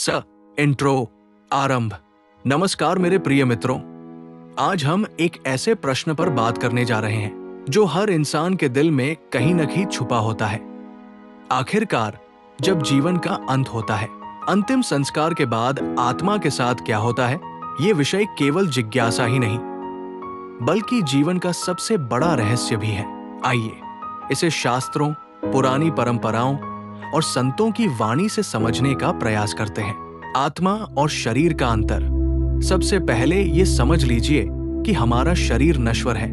स इंट्रो आरंभ। नमस्कार मेरे प्रिय मित्रों, आज हम एक ऐसे प्रश्न पर बात करने जा रहे हैं जो हर इंसान के दिल में कहीं न कहीं छुपा होता है। आखिरकार जब जीवन का अंत होता है, अंतिम संस्कार के बाद आत्मा के साथ क्या होता है, ये विषय केवल जिज्ञासा ही नहीं बल्कि जीवन का सबसे बड़ा रहस्य भी है। आइए इसे शास्त्रों, पुरानी परंपराओं और संतों की वाणी से समझने का प्रयास करते हैं। आत्मा और शरीर का अंतर। सबसे पहले ये समझ लीजिए कि हमारा शरीर नश्वर है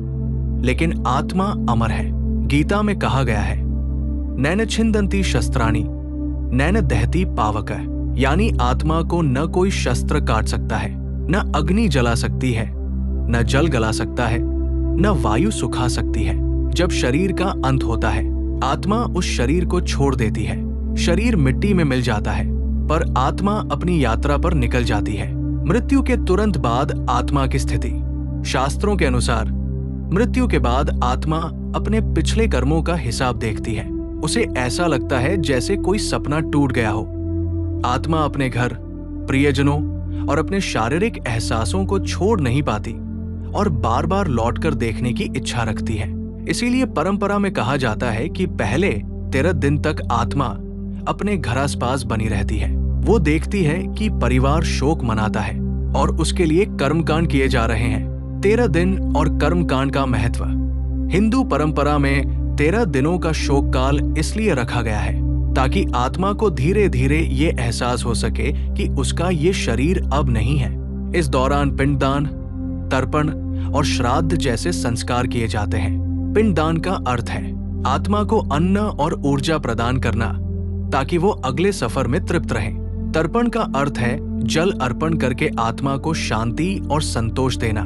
लेकिन आत्मा अमर है। गीता में कहा गया है, नैन छिन्दन्ति शस्त्राणि नैन दहति पावकः, यानी आत्मा को न कोई शस्त्र काट सकता है, न अग्नि जला सकती है, न जल गला सकता है, न वायु सुखा सकती है। जब शरीर का अंत होता है, आत्मा उस शरीर को छोड़ देती है। शरीर मिट्टी में मिल जाता है पर आत्मा अपनी यात्रा पर निकल जाती है। मृत्यु के तुरंत बाद आत्मा की स्थिति। शास्त्रों के अनुसार मृत्यु के बाद आत्मा अपने पिछले कर्मों का हिसाब देखती है। उसे ऐसा लगता है जैसे कोई सपना टूट गया हो। आत्मा अपने घर, प्रियजनों और अपने शारीरिक एहसासों को छोड़ नहीं पाती और बार बार लौटकर देखने की इच्छा रखती है। इसीलिए परंपरा में कहा जाता है कि पहले 13 दिन तक आत्मा अपने घर आसपास बनी रहती है। वो देखती है कि परिवार शोक मनाता है और उसके लिए कर्मकांड किए जा रहे हैं। 13 दिन और कर्मकांड का महत्व। हिंदू परंपरा में 13 दिनों का शोक काल इसलिए रखा गया है ताकि आत्मा को धीरे धीरे ये एहसास हो सके कि उसका ये शरीर अब नहीं है। इस दौरान पिंडदान, तर्पण और श्राद्ध जैसे संस्कार किए जाते हैं। पिंडदान का अर्थ है आत्मा को अन्न और ऊर्जा प्रदान करना ताकि वो अगले सफर में तृप्त रहे। तर्पण का अर्थ है जल अर्पण करके आत्मा को शांति और संतोष देना,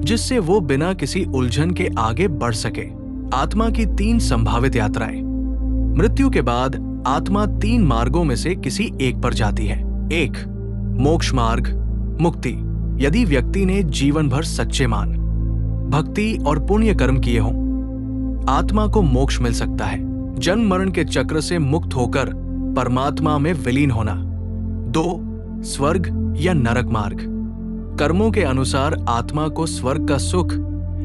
जिससे वो बिना किसी उलझन के आगे बढ़ सके। आत्मा की 3 संभावित यात्राएं। मृत्यु के बाद आत्मा 3 मार्गों में से किसी एक पर जाती है। 1. मोक्ष मार्ग, मुक्ति। यदि व्यक्ति ने जीवन भर सच्चे मान, भक्ति और पुण्य कर्म किए हों, आत्मा को मोक्ष मिल सकता है। जन्म मरण के चक्र से मुक्त होकर परमात्मा में विलीन होना। 2. स्वर्ग या नरक मार्ग। कर्मों के अनुसार आत्मा को स्वर्ग का सुख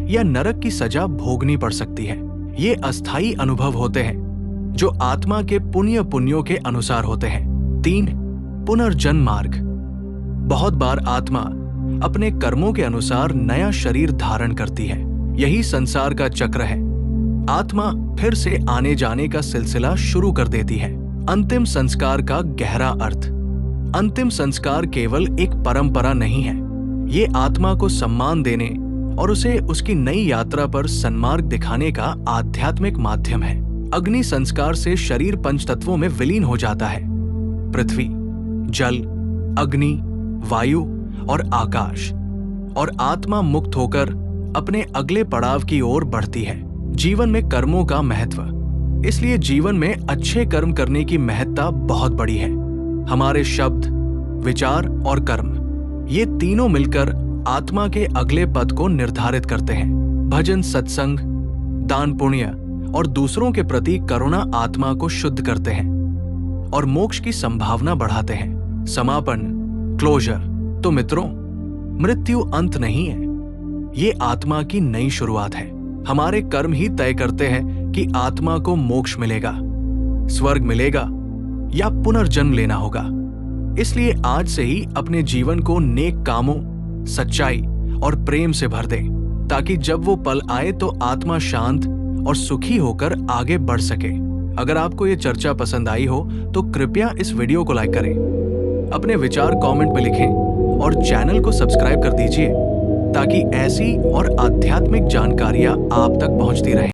या नरक की सजा भोगनी पड़ सकती है। ये अस्थायी अनुभव होते हैं जो आत्मा के पुण्यों के अनुसार होते हैं। 3. पुनर्जन्म मार्ग। बहुत बार आत्मा अपने कर्मों के अनुसार नया शरीर धारण करती है। यही संसार का चक्र है। आत्मा फिर से आने जाने का सिलसिला शुरू कर देती है। अंतिम संस्कार का गहरा अर्थ। अंतिम संस्कार केवल एक परंपरा नहीं है, ये आत्मा को सम्मान देने और उसे उसकी नई यात्रा पर सन्मार्ग दिखाने का आध्यात्मिक माध्यम है। अग्नि संस्कार से शरीर पंचतत्वों में विलीन हो जाता है। पृथ्वी, जल, अग्नि, वायु और आकाश, और आत्मा मुक्त होकर अपने अगले पड़ाव की ओर बढ़ती है। जीवन में कर्मों का महत्व। इसलिए जीवन में अच्छे कर्म करने की महत्ता बहुत बड़ी है। हमारे शब्द, विचार और कर्म, ये तीनों मिलकर आत्मा के अगले पद को निर्धारित करते हैं। भजन, सत्संग, दान, पुण्य और दूसरों के प्रति करुणा आत्मा को शुद्ध करते हैं और मोक्ष की संभावना बढ़ाते हैं। समापन, क्लोजर। तो मित्रों, मृत्यु अंत नहीं है, ये आत्मा की नई शुरुआत है। हमारे कर्म ही तय करते हैं कि आत्मा को मोक्ष मिलेगा, स्वर्ग मिलेगा या पुनर्जन्म लेना होगा। इसलिए आज से ही अपने जीवन को नेक कामों, सच्चाई और प्रेम से भर दें ताकि जब वो पल आए तो आत्मा शांत और सुखी होकर आगे बढ़ सके। अगर आपको ये चर्चा पसंद आई हो तो कृपया इस वीडियो को लाइक करें, अपने विचार कमेंट में लिखें और चैनल को सब्सक्राइब कर दीजिए ताकि ऐसी और आध्यात्मिक जानकारियां आप तक पहुंचती रहें।